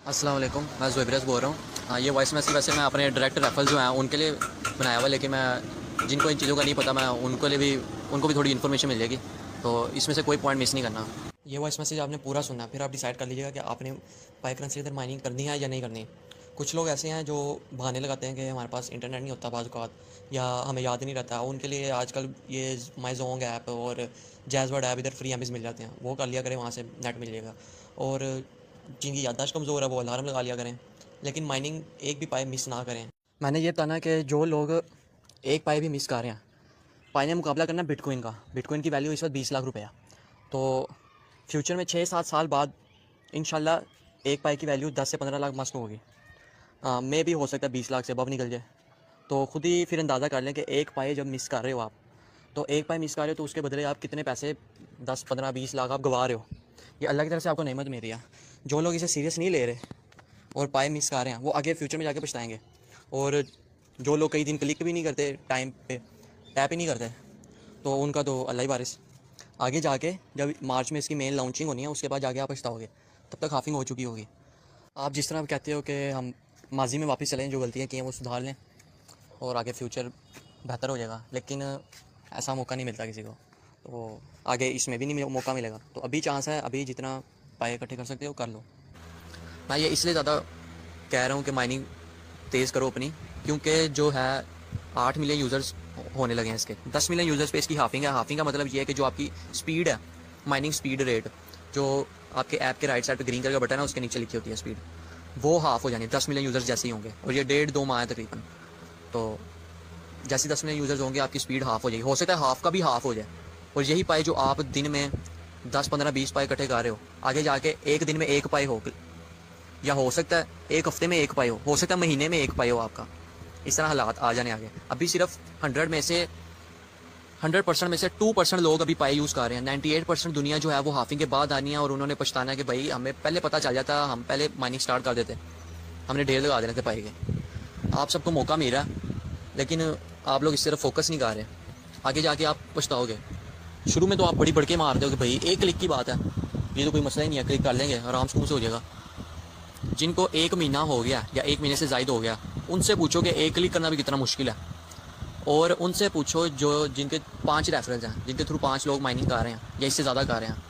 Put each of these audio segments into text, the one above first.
अस्सलाम वालेकुम, मैं ज़ुबैर बोल रहा हूँ। हाँ, ये वॉइस मैसेज वैसे मैं अपने डायरेक्ट रेफरल जो हैं उनके लिए बनाया हुआ, लेकिन मैं जिनको इन चीज़ों का नहीं पता मैं उनको भी थोड़ी इन्फॉर्मेशन मिल जाएगी, तो इसमें से कोई पॉइंट मिस नहीं करना। ये वॉइस मैसेज आपने पूरा सुनना, फिर आप डिसाइड कर लीजिएगा कि आपने पाई करेंसी के अंदर माइनिंग करनी है या नहीं करनी। कुछ लोग ऐसे हैं जो बहाने लगाते हैं कि हमारे पास इंटरनेट नहीं होता बाज़ औक़ात, या हमें याद नहीं रहता। उनके लिए आजकल ये माई ज़ोंग ऐप और जैज़वर्ड ऐप इधर फ्री एम मिल जाते हैं, वो कर लिया करें, वहाँ से नेट मिल जाएगा। और जिनकी याददाश्त कमज़ोर है वो अलार्म लगा लिया करें, लेकिन माइनिंग एक भी पाई मिस ना करें। मैंने ये बताना है कि जो लोग एक पाई भी मिस कर रहे हैं, पाई ने मुकाबला करना बिटकॉइन का। बिटकॉइन की वैल्यू इस वक्त 20 लाख रुपये है, तो फ्यूचर में 6-7 साल बाद इंशाल्लाह एक पाई की वैल्यू 10 से 15 लाख मस्त होगी। मे भी हो सकता है 20 लाख से अब निकल जाए। तो खुद ही फिर अंदाज़ा कर लें कि एक पाई जब मिस कर रहे हो आप, तो एक पाई मिस कर रहे हो तो उसके बदले आप कितने पैसे 10-15-20 लाख आप गंवा रहे हो। ये अल्लाह की तरफ से आपको नेमत मिल रही है। जो लोग इसे सीरियस नहीं ले रहे और पाए मिस कर रहे हैं, वो आगे फ्यूचर में जाके पछताएंगे। और जो लोग कई दिन क्लिक भी नहीं करते, टाइम पे टैप ही नहीं करते, तो उनका तो अल्लाह ही वारिस। आगे जाके जब मार्च में इसकी मेन लॉन्चिंग होनी है, उसके बाद जाके आप पछताओगे, तब तक हाफिंग हो चुकी होगी। आप जिस तरह कहते हो कि हम माजी में वापस चलें, जो गलतियाँ की हैं वो सुधार लें और आगे फ्यूचर बेहतर हो जाएगा, लेकिन ऐसा मौका नहीं मिलता किसी को, तो आगे इसमें भी नहीं मौका मिलेगा। तो अभी चांस है, अभी जितना पाए इकट्ठे कर सकते हो कर लो। मैं ये इसलिए ज़्यादा कह रहा हूँ कि माइनिंग तेज़ करो अपनी, क्योंकि जो है 8 मिलियन यूज़र्स होने लगे हैं इसके। 10 मिलियन यूज़र्स पे इसकी हाफिंग है। हाफिंग का मतलब ये है कि जो आपकी स्पीड है, माइनिंग स्पीड रेट, जो आपके ऐप के राइट साइड पे ग्रीन कलर का बटन है उसके नीचे लिखी होती है स्पीड, वो हाफ हो जानी है 10 मिलियन यूज़र्स जैसे ही होंगे। और ये 1.5-2 माह है तकरीबन, तो जैसे 10 मिलियन यूज़र्स होंगे आपकी स्पीड हाफ हो जाएगी। हो सकता है हाफ का भी हाफ हो जाए। और यही पाई जो आप दिन में 10-15-20 पाई इकट्ठे कर रहे हो, आगे जाके एक दिन में एक पाई हो, या हो सकता है एक हफ्ते में एक पाई हो सकता है महीने में एक पाई हो आपका। इस तरह हालात आ जाने आगे। अभी सिर्फ 100% में से 2% लोग अभी पाई यूज़ कर रहे हैं। 98% दुनिया जो है वो हाफिंग के बाद आनी है, और उन्होंने पछताना है कि भाई हमें पहले पता चल जाता, हम पहले माइनिंग स्टार्ट कर देते, हमने ढेर लगा देने थे पाई के। आप सबको मौका मिल रहा है, लेकिन आप लोग इस तरफ फोकस नहीं कर रहे। आगे जाके आप पछताओगे। शुरू में तो आप बड़ी बड़के मारते हो कि भाई एक क्लिक की बात है, ये तो कोई मसला ही नहीं है, क्लिक कर लेंगे आराम से हो जाएगा। जिनको 1 महीना हो गया या 1 महीने से ज़ायद हो गया, उनसे पूछो कि एक क्लिक करना भी कितना मुश्किल है। और उनसे पूछो जो जिनके 5 रेफरेंस हैं, जिनके थ्रू 5 लोग माइनिंग कर रहे हैं या इससे ज़्यादा कर रहे हैं,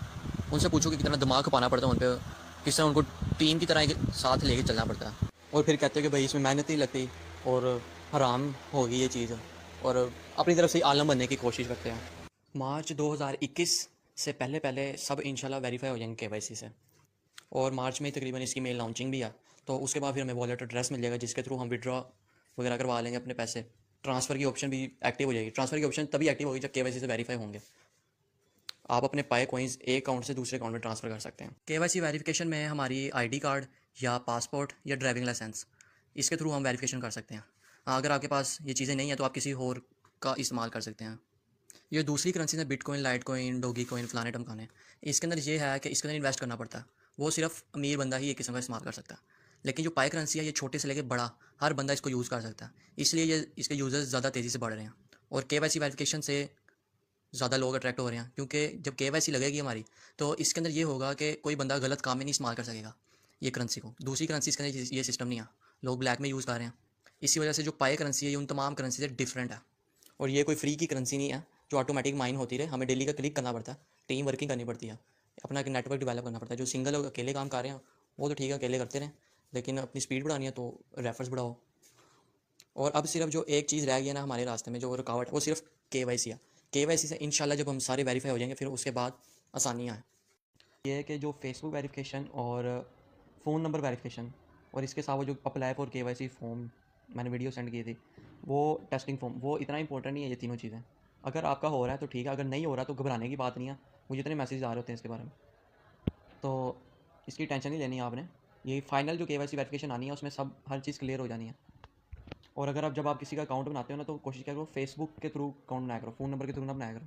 उनसे पूछो कि कितना दिमाग खपाना पड़ता है उन पर, किस तरह उनको टीम की तरह एक साथ लेके चलना पड़ता है। और फिर कहते हो कि भाई इसमें मेहनत ही लगती और हराम होगी ये चीज़, और अपनी तरफ से आलम बनने की कोशिश करते हैं। मार्च 2021 से पहले पहले सब इंशाल्लाह वेरीफाई हो जाएंगे केवाईसी से, और मार्च में ही तकरीबन इसकी मेल लॉन्चिंग भी है। तो उसके बाद फिर हमें वॉलेट एड्रेस मिल जाएगा, जिसके थ्रू हम विड्रॉ वगैरह करवा लेंगे अपने पैसे। ट्रांसफ़र की ऑप्शन भी एक्टिव हो जाएगी। ट्रांसफ़र की ऑप्शन तभी एक्टिव होगी जब केवाईसी से वेरीफाई होंगे। आप अपने पाए कॉइन्स एक अकाउंट से दूसरे अकाउंट में ट्रांसफ़र कर सकते हैं। केवाईसी वेरिफिकेशन में हमारी आईडी कार्ड या पासपोर्ट या ड्राइविंग लाइसेंस, इसके थ्रू हम वेरिफिकेशन कर सकते हैं। अगर आपके पास ये चीज़ें नहीं हैं तो आप किसी और का इस्तेमाल कर सकते हैं। ये दूसरी करेंसी है, bitcoin, light coin, doggy coin, फलाने टमकाने। इसके अंदर ये है कि इसके अंदर इन्वेस्ट करना पड़ता है। वो सिर्फ अमीर बंदा ही एक किस्म का इस्तेमाल कर सकता है। लेकिन जो पाई करेंसी है, ये छोटे से लेकर बड़ा हर बंदा इसको यूज़ कर सकता है। इसलिए ये इसके यूज़र्स ज़्यादा तेज़ी से बढ़ रहे हैं, और केवाईसी वेरिफिकेशन से ज़्यादा लोग अट्रैक्ट हो रहे हैं। क्योंकि जब केवाईसी लगेगी हमारी, तो इसके अंदर ये होगा कि कोई बंदा गलत काम में नहीं इस्तेमाल कर सकेगा ये करेंसी को। दूसरी करेंसी के अंदर ये सिस्टम नहीं है, लोग ब्लैक में यूज़ कर रहे हैं। इसी वजह से जो पाई करेंसी है ये उन तमाम करेंसी से डिफरेंट है। और ये कोई फ्री की करेंसी नहीं है जो ऑटोमेटिक माइन होती रहे। हमें डेली का क्लिक करना पड़ता है, टीम वर्किंग करनी पड़ती है, अपना एक नेटवर्क डेवलप करना पड़ता है। जो सिंगल लोग अकेले काम कर रहे हैं वो तो ठीक है, अकेले करते रहें, लेकिन अपनी स्पीड बढ़ानी है तो रेफर्स बढ़ाओ। और अब सिर्फ जो एक चीज़ रह गई है ना हमारे रास्ते में, जो रुकावट है, वो सिर्फ केवाईसी है। केवाईसी से इंशाल्लाह जब हम सारे वेरीफाई हो जाएंगे, फिर उसके बाद आसानियाँ हैं। ये है कि जो फेसबुक वेरिफिकेशन और फ़ोन नंबर वेरिफिकेशन, और इसके साथ वो जो अप्लाई फॉर केवाईसी फॉर्म मैंने वीडियो सेंड की थी, वो टेस्टिंग फॉर्म, वो इतना इंपॉर्टेंट नहीं है। ये तीनों चीज़ें अगर आपका हो रहा है तो ठीक है, अगर नहीं हो रहा तो घबराने की बात नहीं है। मुझे इतने मैसेज आ रहे होते हैं इसके बारे में, तो इसकी टेंशन नहीं लेनी है आपने। ये फाइनल जो केवाईसी वेरिफिकेशन आनी है उसमें सब हर चीज़ क्लियर हो जानी है। और अगर आप जब आप किसी का अकाउंट बनाते हो ना, तो कोशिश करो फेसबुक के थ्रू अकाउंट बनाया करो, फ़ोन नंबर के थ्रू ना बनाया करो।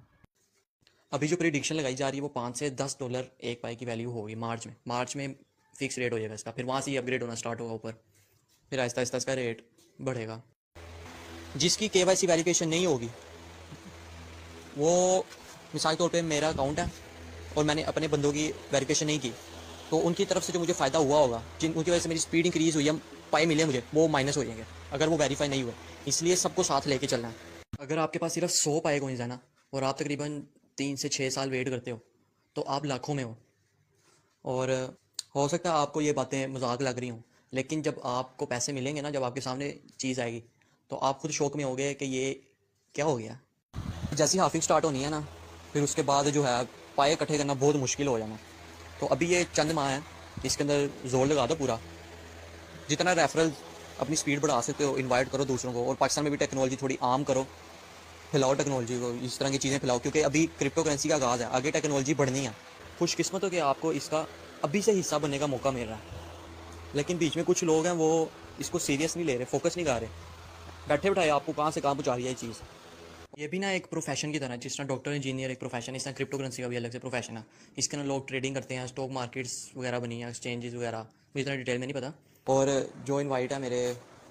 अभी जो प्रिडिक्शन लगाई जा रही है वो $5 से $10 एक पाई की वैल्यू होगी मार्च में फिक्स रेट हो जाएगा इसका। फिर वहाँ से ही अपग्रेड होना स्टार्ट होगा ऊपर, फिर आहिस्ता आहिस्ता इसका रेट बढ़ेगा। जिसकी केवाईसी वेरिफिकेशन नहीं होगी, वो मिसाल के तौर पे मेरा अकाउंट है और मैंने अपने बंदों की वेरिफिकेशन नहीं की, तो उनकी तरफ से जो मुझे फ़ायदा हुआ होगा, जिन उनकी वजह से मेरी स्पीड इंक्रीज़ हुई है, पाए मिले मुझे, वो माइनस हो जाएंगे अगर वो वेरीफाई नहीं हुए। इसलिए सबको साथ लेके चलना है। अगर आपके पास सिर्फ 100 पाए कोइंस है ना, और आप तकरीबन 3 से 6 साल वेट करते हो, तो आप लाखों में हो। और हो सकता है आपको ये बातें मजाक लग रही हों, लेकिन जब आपको पैसे मिलेंगे ना, जब आपके सामने चीज़ आएगी, तो आप खुद शौक में होगे कि ये क्या हो गया। जैसी हाफिंग स्टार्ट होनी है ना, फिर उसके बाद जो है पाए इकट्ठे करना बहुत मुश्किल हो जाना। तो अभी ये चंद माह है, इसके अंदर जोर लगा दो पूरा। जितना रेफरल अपनी स्पीड बढ़ा सकते हो, इनवाइट करो दूसरों को, और पाकिस्तान में भी टेक्नोलॉजी थोड़ी आम करो, फैलाओ टेक्नोलॉजी को, इस तरह की चीज़ें फैलाओ, क्योंकि अभी क्रिप्टो करेंसी का आगाज़ है, आगे टेक्नोलॉजी बढ़नी है। खुशकिस्मत हो कि आपको इसका अभी से हिस्सा बनने का मौका मिल रहा है। लेकिन बीच में कुछ लोग हैं, वो इसको सीरियस नहीं ले रहे, फोकस नहीं कर रहे, बैठे बैठाए आपको कहाँ से कहाँ पहुँचा रही है ये चीज़। ये भी ना एक प्रोफेशन की तरह है, जिस तरह डॉक्टर इंजीनियर एक प्रोफेशन है, इस तरह क्रिप्टो करेंसी का भी अलग से प्रोफेशन है। इसके अंदर लोग ट्रेडिंग करते हैं, स्टॉक मार्केट्स वगैरह बनी है, एक्सचेंजेस वगैरह, मुझे इतना डिटेल में नहीं पता। और जो इनवाइट है मेरे,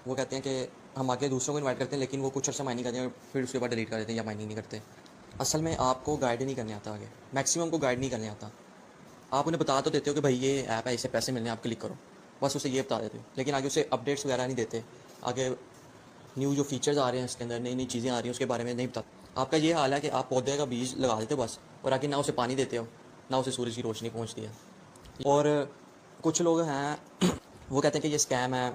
वो कहते हैं कि हम आके दूसरों को इनवाइट करते हैं, लेकिन वो कुछ अर्सा माइनिंग करते हैं, फिर उसके बाद डिलीट कर देते हैं या माइनिंग नहीं करते। असल में आपको गाइड नहीं करने आता, आगे मैक्सिमम को गाइड नहीं करने आता। आप उन्हें बता तो देते हो कि भाई ये ऐप है, इससे पैसे मिलने हैं, आप क्लिक करो, बस उसे ये बता देते हो, लेकिन आगे उसे अपडेट्स वगैरह नहीं देते। आगे न्यू जो फीचर्स आ रहे हैं इसके अंदर, नई नई चीज़ें आ रही हैं, उसके बारे में नहीं बताते। आपका ये हाल है कि आप पौधे का बीज लगा देते हो बस, और आगे ना उसे पानी देते हो, ना उसे सूरज की रोशनी पहुंचती है। और कुछ लोग हैं वो कहते हैं कि ये स्कैम है,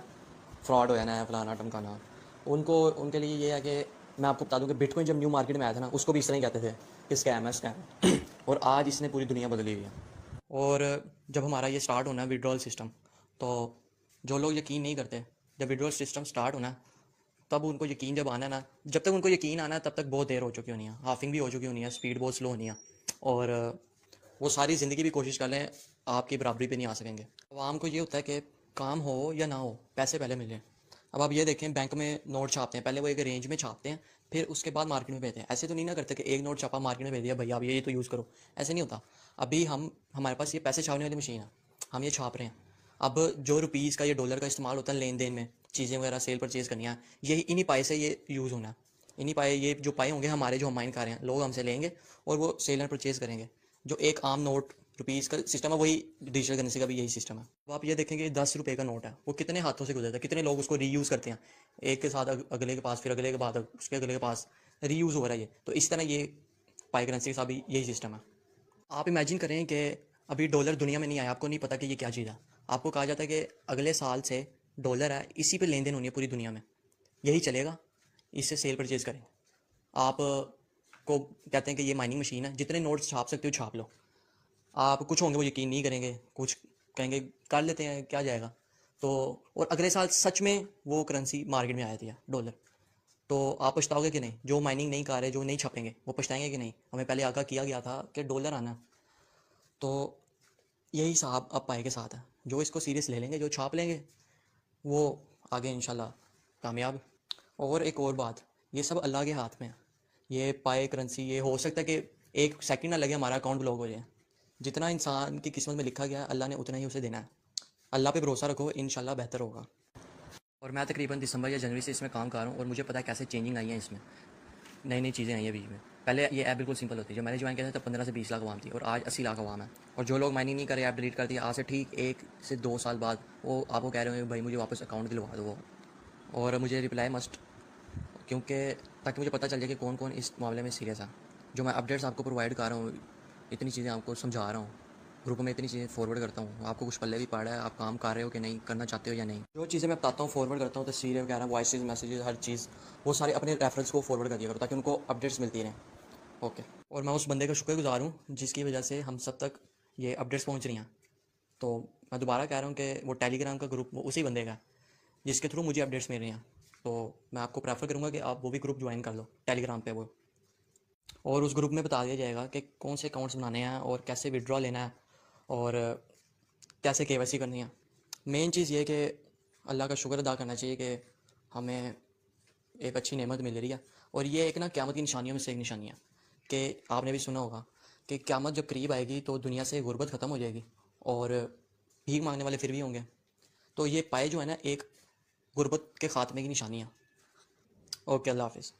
फ्रॉड हो जाना है, फलाना टमकाना। उनको उनके लिए ये है कि मैं आपको बता दूं कि बिटकॉइन जब न्यू मार्केट में आया था ना, उसको भी इस तरह ही कहते थे कि स्कैम है, स्कैम। और आज इसने पूरी दुनिया बदली हुई है। और जब हमारा ये स्टार्ट होना है विड्रॉल सिस्टम, तो जो लोग यकीन नहीं करते, जब विड्रॉल सिस्टम स्टार्ट होना है, तब उनको यकीन जब आना है ना, जब तक उनको यकीन आना है तब तक बहुत देर हो चुकी होनी है, हाफिंग भी हो चुकी होनी है, स्पीड बहुत स्लो होनी है। और वो सारी ज़िंदगी भी कोशिश कर लें, आपकी बराबरी पे नहीं आ सकेंगे। आवाम को ये होता है कि काम हो या ना हो, पैसे पहले मिलें। अब आप ये देखें, बैंक में नोट छापते हैं, पहले वो एक रेंज में छापते हैं, फिर उसके बाद मार्केट में भेजते हैं। ऐसे तो नहीं ना करते कि एक नोट छापा मार्केट में भेज दिया, भैया आप ये तो यूज़ करो। ऐसे नहीं होता। अभी हमारे पास ये पैसे छापने वाली मशीन है, हम ये छाप रहे हैं। अब जो रुपीज़ का या डॉलर का इस्तेमाल होता है लेन देन में, चीज़ें वगैरह सेल परचेज़ करनी है, यही इन्हीं पाए से ये यूज़ होना है। इन्हीं पाए, ये जो पाए होंगे हमारे, जो हम माइन कर रहे हैं, लोग हमसे लेंगे और वो सेल एंड परचेज़ करेंगे। जो एक आम नोट रुपीज़ का सिस्टम है, वही डिजिटल करेंसी का भी यही सिस्टम है। अब आप ये देखेंगे 10 रुपये का नोट है, वो कितने हाथों से गुजरता है, कितने लोग उसको रीयूज़ करते हैं, एक के साथ अगले के पास, फिर अगले के बाद उसके अगले के पास रीयूज़ हो रहा है ये। तो इस तरह ये पाई करेंसी के साथ भी यही सिस्टम है। आप इमेजिन करें कि अभी डॉलर दुनिया में नहीं आया, आपको नहीं पता कि ये क्या चीज़ है। आपको कहा जाता है कि अगले साल से डॉलर है, इसी पे लेन देन होनी है पूरी दुनिया में, यही चलेगा, इससे सेल परचेज़ करें। आप को कहते हैं कि ये माइनिंग मशीन है, जितने नोट्स छाप सकते हो छाप लो। आप कुछ होंगे वो यकीन नहीं करेंगे, कुछ कहेंगे कर लेते हैं क्या जाएगा। तो और अगले साल सच में वो करेंसी मार्केट में आ जाती है, डॉलर। तो आप पछताओगे कि नहीं? जो माइनिंग नहीं कर रहे, जो नहीं छपेंगे, वो पछताएंगे कि नहीं? हमें पहले आगाह किया गया था कि डॉलर आना। तो यही हिसाब अब पाए के साथ है, जो इसको सीरियस ले लेंगे, जो छाप लेंगे, वो आगे इंशाल्लाह कामयाब। और एक और बात, ये सब अल्लाह के हाथ में है। ये पाए करेंसी, ये हो सकता है कि एक सेकंड ना लगे हमारा अकाउंट ब्लॉक हो जाए। जितना इंसान की किस्मत में लिखा गया है, अल्लाह ने उतना ही उसे देना है। अल्लाह पे भरोसा रखो, इंशाल्लाह बेहतर होगा। और मैं तकरीबन दिसंबर या जनवरी से इसमें काम कर रहा हूँ, और मुझे पता है कैसे चेंजिंग आई है इसमें, नई नई चीज़ें आई हैं बीच में। पहले ये ऐप बिल्कुल सिंपल होती है, जब मैंने ज्वाइन किया था तब 15 से 20 लाख आवाम थी, और आज 80 लाख आवाम है। और जो लोग माइनिंग नहीं करे, ऐप डिलीट कर दिया, आज से ठीक 1 से 2 साल बाद वो आपको कह रहे हो भाई मुझे वापस अकाउंट दिलवा दो वो। और मुझे रिप्लाई मस्ट, क्योंकि ताकि मुझे पता चल जाए कि कौन कौन इस मामले में सीरियस है। जो मैं अपडेट्स आपको प्रोवाइड कर रहा हूँ, इतनी चीज़ें आपको समझा रहा हूँ, ग्रुप में इतनी चीज़ें फॉरवर्ड करता हूँ, आपको कुछ पल्ले भी पड़ा है, आप काम कर रहे हो कि नहीं, करना चाहते हो या नहीं। जो चीज़ें मैं बताता हूँ, फॉरवर्ड करता हूँ, तस्वीरें वगैरह, वॉइसेस, मैसेजेस, हर चीज़, वो सारे अपने रेफरेंस को फॉरवर्ड कर दिया करो, ताकि उनको अपडेट्स मिलती रहें। ओके। और मैं उस बंदे का शुक्रगुजार हूँ जिसकी वजह से हम सब तक ये अपडेट्स पहुँच रही हैं। तो मैं दोबारा कह रहा हूँ कि वो टेलीग्राम का ग्रुप वो उसी बंदे का है जिसके थ्रू मुझे अपडेट्स मिल रही हैं। तो मैं आपको प्रेफर करूँगा कि आप वो भी ग्रुप ज्वाइन कर लो टेलीग्राम पे वो। और उस ग्रुप में बता दिया जाएगा कि कौन से अकाउंट्स बनाने हैं और कैसे विड्रॉ लेना है और कैसे केवाईसी करनी है। मेन चीज़ ये कि अल्लाह का शुक्र अदा करना चाहिए कि हमें एक अच्छी नेमत मिल रही है। और ये एक ना क़यामत की निशानियों में से एक निशानी है कि आपने भी सुना होगा कि क़यामत जब करीब आएगी तो दुनिया से गुर्बत ख़त्म हो जाएगी और भीख मांगने वाले फिर भी होंगे। तो ये पाए जो है ना, एक गुर्बत के ख़ात्मे की निशानी है। ओके, अल्लाह हाफ़िज़।